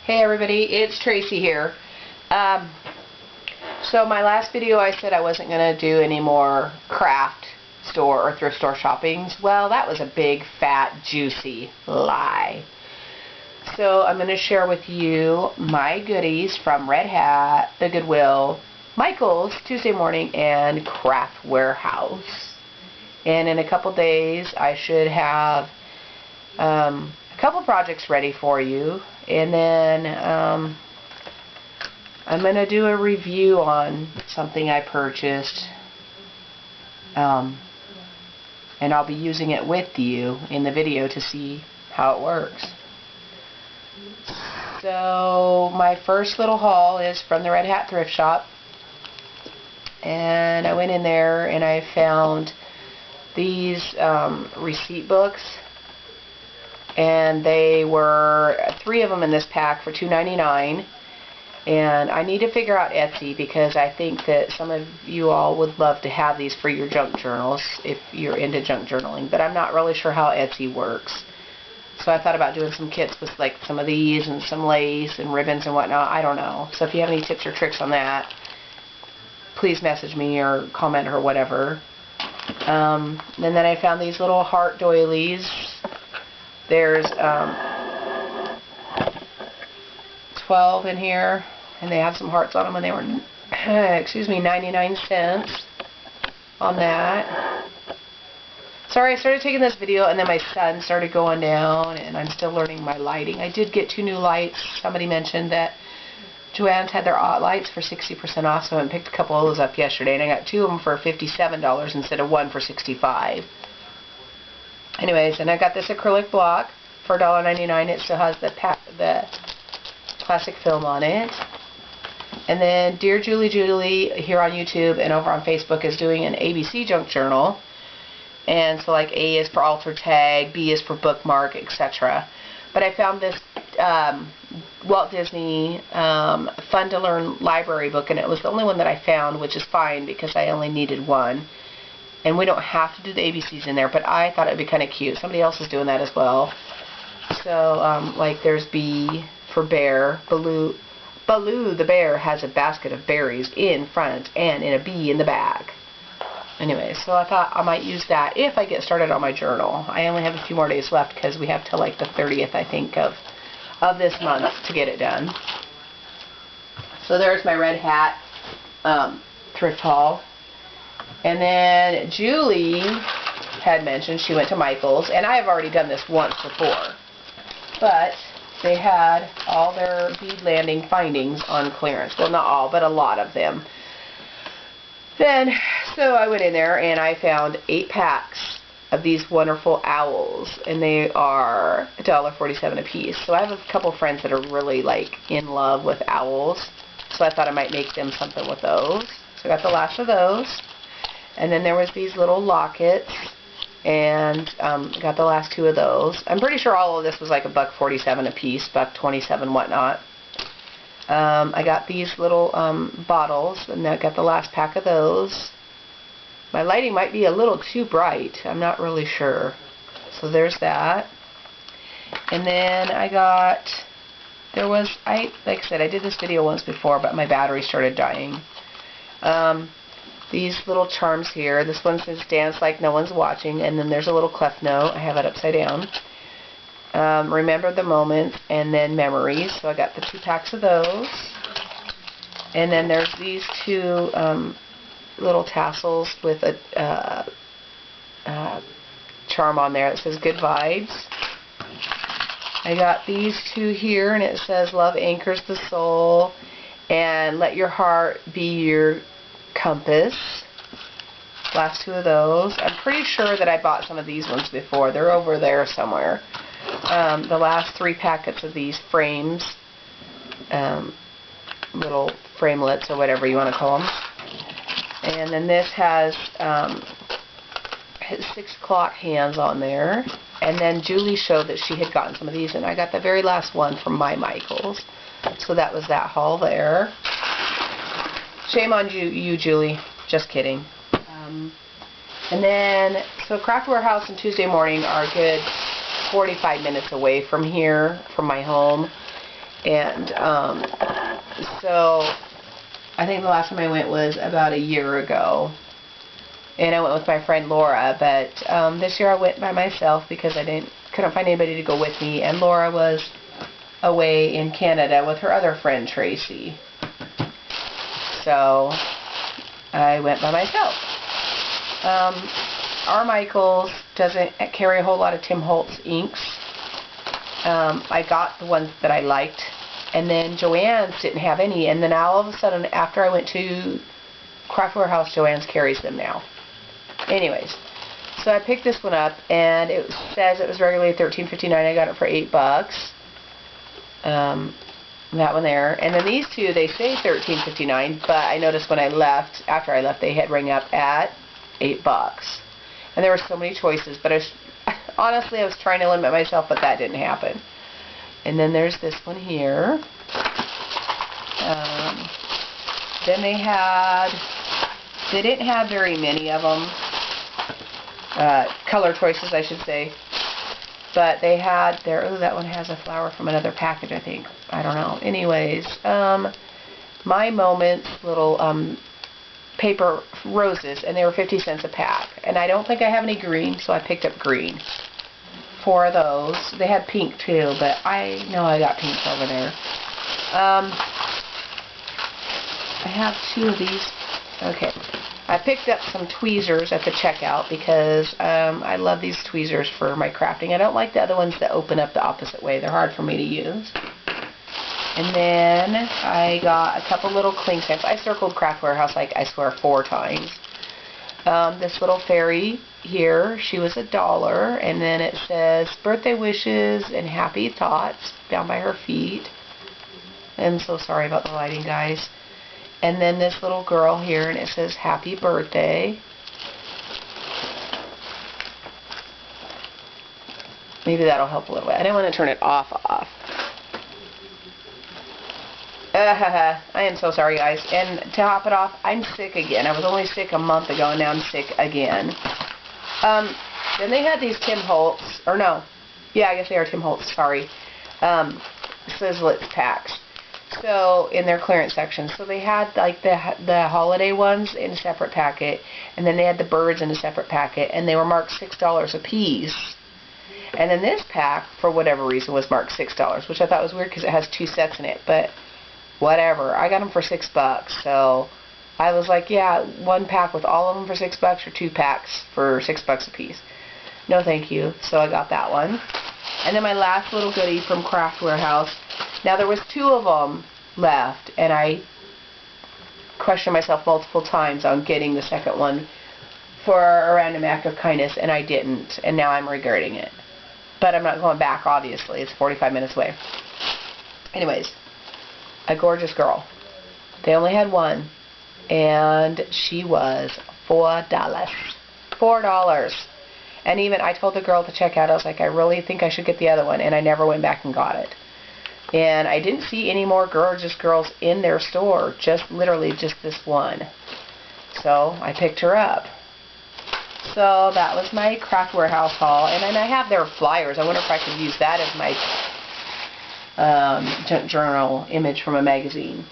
Hey everybody, it's Tracy here. So my last video I said I wasn't going to do any more craft store or thrift store shoppings. Well, that was a big, fat, juicy lie. So I'm going to share with you my goodies from Red Hat, the Goodwill, Michael's, Tuesday Morning, and Craft Warehouse. And in a couple days I should have a couple projects ready for you. And then I'm going to do a review on something I purchased. And I'll be using it with you in the video to see how it works. So my first little haul is from the Red Hat thrift shop. And I went in there and I found these receipt books. And they were 3 of them in this pack for $2.99. And I need to figure out Etsy because I think that some of you all would love to have these for your junk journals if you're into junk journaling. But I'm not really sure how Etsy works. So I thought about doing some kits with like some of these and some lace and ribbons and whatnot. I don't know. So if you have any tips or tricks on that, please message me or comment or whatever. And then I found these little heart doilies. There's 12 in here, and they have some hearts on them, and they were, 99 cents on that. Sorry, I started taking this video, and then my sun started going down, and I'm still learning my lighting. I did get 2 new lights. Somebody mentioned that Joann's had their lights for 60% off, so I picked a couple of those up yesterday, and I got 2 of them for $57 instead of 1 for $65. Anyways, and I got this acrylic block for $1.99. It still has the plastic film on it. And then Dear Julie here on YouTube and over on Facebook is doing an ABC junk journal. And so like A is for alter tag, B is for bookmark, etc. But I found this Walt Disney Fun to Learn library book, and it was the only one that I found, which is fine because I only needed one. And we don't have to do the ABCs in there, but I thought it would be kind of cute. Somebody else is doing that as well. So, like there's B for bear. Baloo the bear has a basket of berries in front and in a bee in the back. Anyway, so I thought I might use that if I get started on my journal. I only have a few more days left because we have till like the 30th, I think, of this month to get it done. So there's my Red Hat thrift haul. And then Julie had mentioned she went to Michael's, and I have already done this once before, but they had all their bead landing findings on clearance. Well, not all, but a lot of them. So I went in there and I found 8 packs of these wonderful owls, and they are $1.47 a piece. So I have a couple friends that are really like in love with owls, so I thought I might make them something with those. So I got the last of those. And then there was these little lockets, and got the last 2 of those. I'm pretty sure all of this was like $1.47 a piece, $1.27 whatnot. I got these little bottles, and I got the last pack of those. My lighting might be a little too bright. I'm not really sure. So there's that. And then I got, like I said, I did this video once before, but my battery started dying. These little charms here. This one says dance like no one's watching, and then there's a little clef note. I have it upside down. Remember the moments, and then memories. So I got the 2 packs of those. And then there's these 2 little tassels with a charm on there that says good vibes. I got these 2 here, and it says love anchors the soul, and let your heart be your compass. Last 2 of those. I'm pretty sure that I bought some of these ones before. They're over there somewhere. The last 3 packets of these frames, little framelets or whatever you want to call them. And then this has 6 clock hands on there. And then Julie showed that she had gotten some of these, and I got the very last one from my Michael's. So that was that haul there. Shame on you, Julie. Just kidding. And then, so Craft Warehouse and Tuesday Morning are a good 45 minutes away from here, from my home. And so I think the last time I went was about a year ago. And I went with my friend Laura, but this year I went by myself because I couldn't find anybody to go with me, and Laura was away in Canada with her other friend Tracy. So I went by myself. Our Michaels doesn't carry a whole lot of Tim Holtz inks. I got the ones that I liked, and then Joann's didn't have any, and then all of a sudden after I went to Craft Warehouse, Joann's carries them now. Anyways, so I picked this one up, and it says it was regularly $13.59. I got it for $8. That one there, and then these two, they say $13.59, but I noticed when I left, after I left, they had rang up at $8. And there were so many choices, but honestly, I was trying to limit myself, but that didn't happen. And then there's this one here. Then they didn't have very many of them. Color choices, I should say. But they had oh, that one has a flower from another package, I think. I don't know. Anyways, My Moments little paper roses, and they were 50 cents a pack. And I don't think I have any green, so I picked up green. 4 of those. They had pink too, but I know I got pink over there. I have 2 of these. Okay. I picked up some tweezers at the checkout because I love these tweezers for my crafting. I don't like the other ones that open up the opposite way. They're hard for me to use. And then I got a couple little cling stamps. I circled Craft Warehouse, like, I swear, 4 times. This little fairy here, she was $1, and then it says birthday wishes and happy thoughts down by her feet. I'm so sorry about the lighting, guys. And then this little girl here, and it says happy birthday. Maybe that'll help a little bit. I didn't want to turn it off. I am so sorry, guys. And to top it off, I'm sick again. I was only sick a month ago, and now I'm sick again. Then they had these Tim Holtz, or no. Yeah, I guess they are Tim Holtz, sorry. Sizzlets packs. So, in their clearance section. So they had like the holiday ones in a separate packet, and then they had the birds in a separate packet, and they were marked $6 a piece. And then this pack, for whatever reason, was marked $6, which I thought was weird because it has 2 sets in it, but whatever. I got them for $6, so I was like, yeah, 1 pack with all of them for $6 or 2 packs for $6 a piece. No thank you. So I got that one. And then my last little goodie from Craft Warehouse. Now there was 2 of them left, and I questioned myself multiple times on getting the second one for a random act of kindness, and I didn't, and now I'm regretting it. But I'm not going back, obviously. It's 45 minutes away. Anyways, a gorgeous girl. They only had 1, and she was $4. $4. And even I told the girl to check out, I was like, I really think I should get the other one, and I never went back and got it. And I didn't see any more gorgeous girls in their store, literally just this one. So I picked her up. So that was my Craft Warehouse haul, and then I have their flyers. I wonder if I could use that as my junk journal image from a magazine.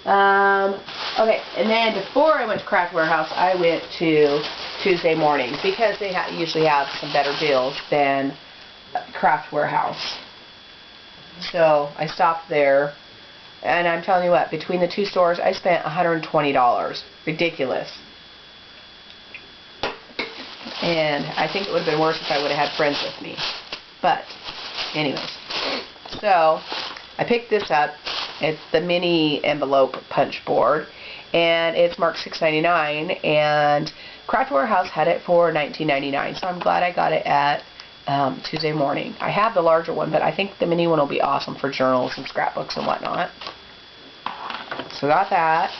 Okay, and then before I went to Craft Warehouse, I went to Tuesday Morning because they usually have some better deals than Craft Warehouse. So I stopped there, and I'm telling you what, between the 2 stores, I spent $120. Ridiculous. And I think it would have been worse if I would have had friends with me. But, anyways. So, I picked this up. It's the mini envelope punch board, and it's marked $6.99, and Craft Warehouse had it for $19.99, so I'm glad I got it at Tuesday Morning. I have the larger one, but I think the mini one will be awesome for journals and scrapbooks and whatnot. So got that,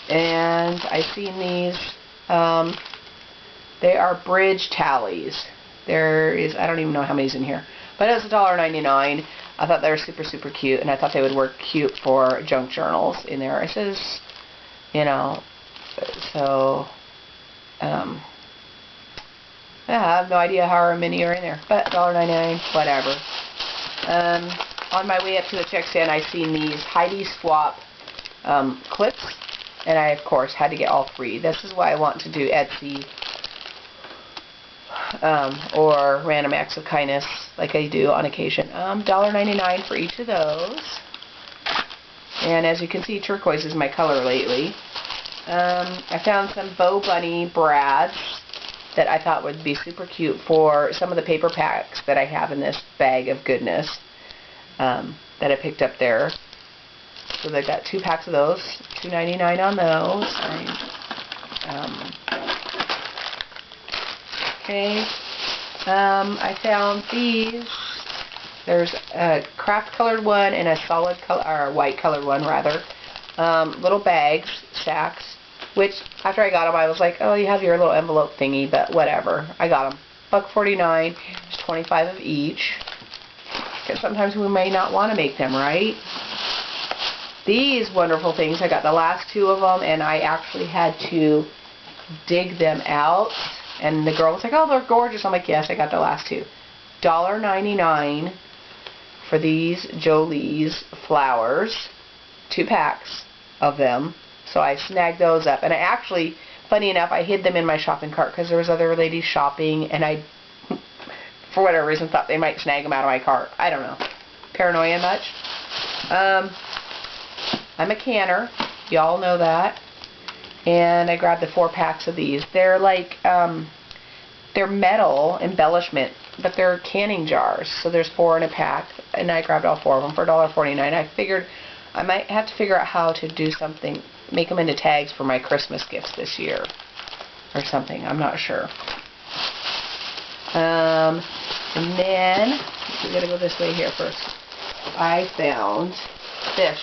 and I've seen these. They are bridge tallies. There is, I don't even know how many's in here, but it was $1.99. I thought they were super, super cute, and I thought they would work cute for junk journals in there. It says, you know, so, yeah, I have no idea how many are in there, but $1.99, whatever. on my way up to the check stand, I seen these Heidi Swap clips, and I, of course, had to get all 3. This is why I want to do Etsy or random acts of kindness like I do on occasion. $1.99 for each of those. And as you can see, turquoise is my color lately. I found some Bow Bunny brads that I thought would be super cute for some of the paper packs that I have in this bag of goodness that I picked up there. So they got 2 packs of those, $2.99 on those. Okay. I found these. There's a craft colored one and a solid color, or white colored one rather. Little bags, sacks, which after I got them I was like, oh, you have your little envelope thingy, but whatever. I got them. $1.49. There's 25 of each. Because sometimes we may not want to make them, right? These wonderful things, I got the last 2 of them, and I actually had to dig them out. And the girl was like, oh, they're gorgeous. I'm like, yes, I got the last 2. $1.99 for these Jolie's flowers. 2 packs of them. So I snagged those up. And I actually, funny enough, I hid them in my shopping cart because there was other ladies shopping, and I, for whatever reason, thought they might snag them out of my cart. I don't know. Paranoia much? I'm a canner. Y'all know that. And I grabbed the 4 packs of these. They're like, they're metal embellishment, but they're canning jars. So there's 4 in a pack, and I grabbed all 4 of them for $1.49. I figured I might have to figure out how to do something, make them into tags for my Christmas gifts this year, or something. I'm not sure. And then, we're going to go this way here first. I found this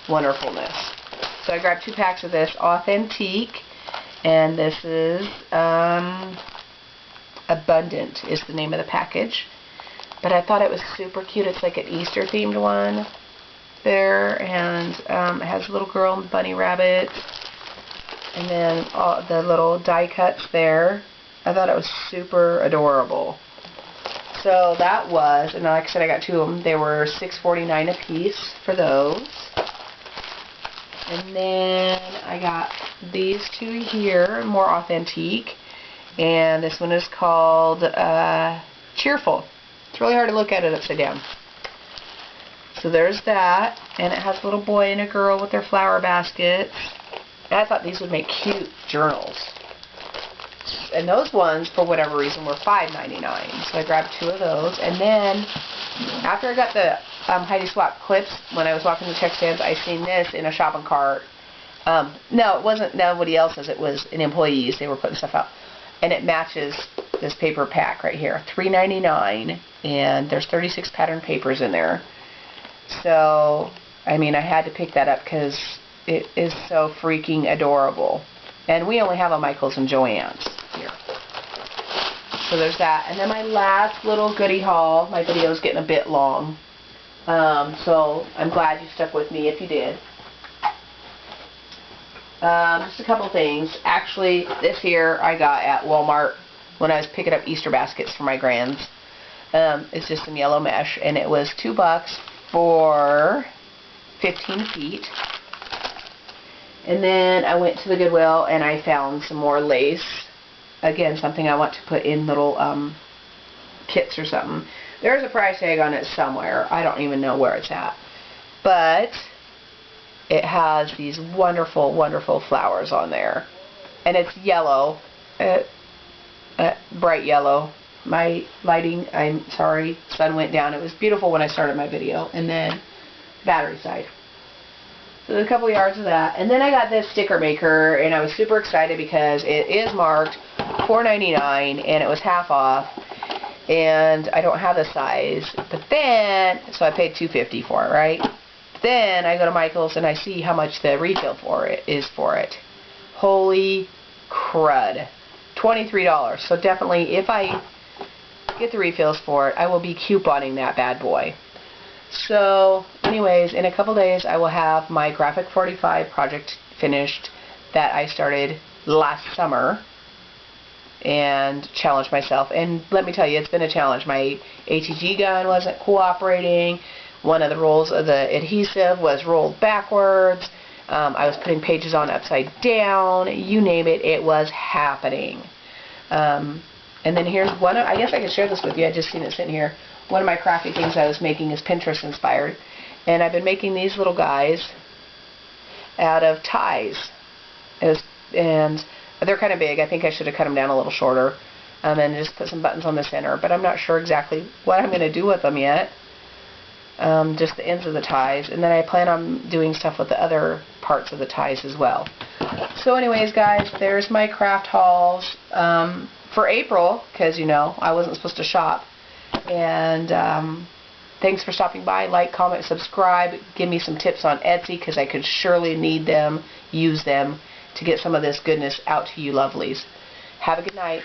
wonderfulness. So I grabbed 2 packs of this, Authentique, and this is Abundant is the name of the package. But I thought it was super cute. It's like an Easter themed one there, and it has a little girl and bunny rabbit, and then all the little die cuts there. I thought it was super adorable. So that was, and like I said, I got 2 of them. They were $6.49 a piece for those. And then I got these 2 here, more Authentique. And this one is called Cheerful. It's really hard to look at it upside down. So there's that. And it has a little boy and a girl with their flower baskets. And I thought these would make cute journals. And those ones, for whatever reason, were $5.99. So I grabbed 2 of those. And then, after I got the Heidi Swap clips, when I was walking the check stands, I seen this in a shopping cart. No, it wasn't nobody else's. It was an employee's. They were putting stuff out. And it matches this paper pack right here. $3.99. And there's 36 pattern papers in there. So, I mean, I had to pick that up because it is so freaking adorable. And we only have a Michael's and Joann's here. So there's that. And then my last little goodie haul. My video is getting a bit long. So I'm glad you stuck with me if you did. Just a couple things. Actually, this here I got at Walmart when I was picking up Easter baskets for my grands. It's just some yellow mesh, and it was $2 for 15 feet. And then I went to the Goodwill and I found some more lace. Again, something I want to put in little kits or something. There's a price tag on it somewhere. I don't even know where it's at. But it has these wonderful, wonderful flowers on there. And it's yellow. Bright yellow. My lighting, I'm sorry, sun went down. It was beautiful when I started my video. And then battery side. So there's a couple yards of that. And then I got this sticker maker, and I was super excited because it is marked $4.99 and it was half off. And I don't have the size. But then, so I paid $2.50 for it, right? Then I go to Michael's and I see how much the refill for it is for it. Holy crud. $23. So definitely, if I get the refills for it, I will be couponing that bad boy. So, anyways, in a couple days I will have my Graphic 45 project finished that I started last summer and challenged myself. And let me tell you, it's been a challenge. My ATG gun wasn't cooperating. One of the rolls of the adhesive was rolled backwards. I was putting pages on upside down. You name it, it was happening. And then here's one of, I guess I could share this with you. I just seen it sitting here. One of my crafty things I was making is Pinterest inspired. And I've been making these little guys out of ties. And they're kind of big. I think I should have cut them down a little shorter. And just put some buttons on the center. But I'm not sure exactly what I'm going to do with them yet. Just the ends of the ties. And then I plan on doing stuff with the other parts of the ties as well. So anyways, guys, there's my craft hauls for April. Because, you know, I wasn't supposed to shop. And thanks for stopping by. Like, comment, subscribe. Give me some tips on Etsy because I could surely need them, use them to get some of this goodness out to you lovelies. Have a good night.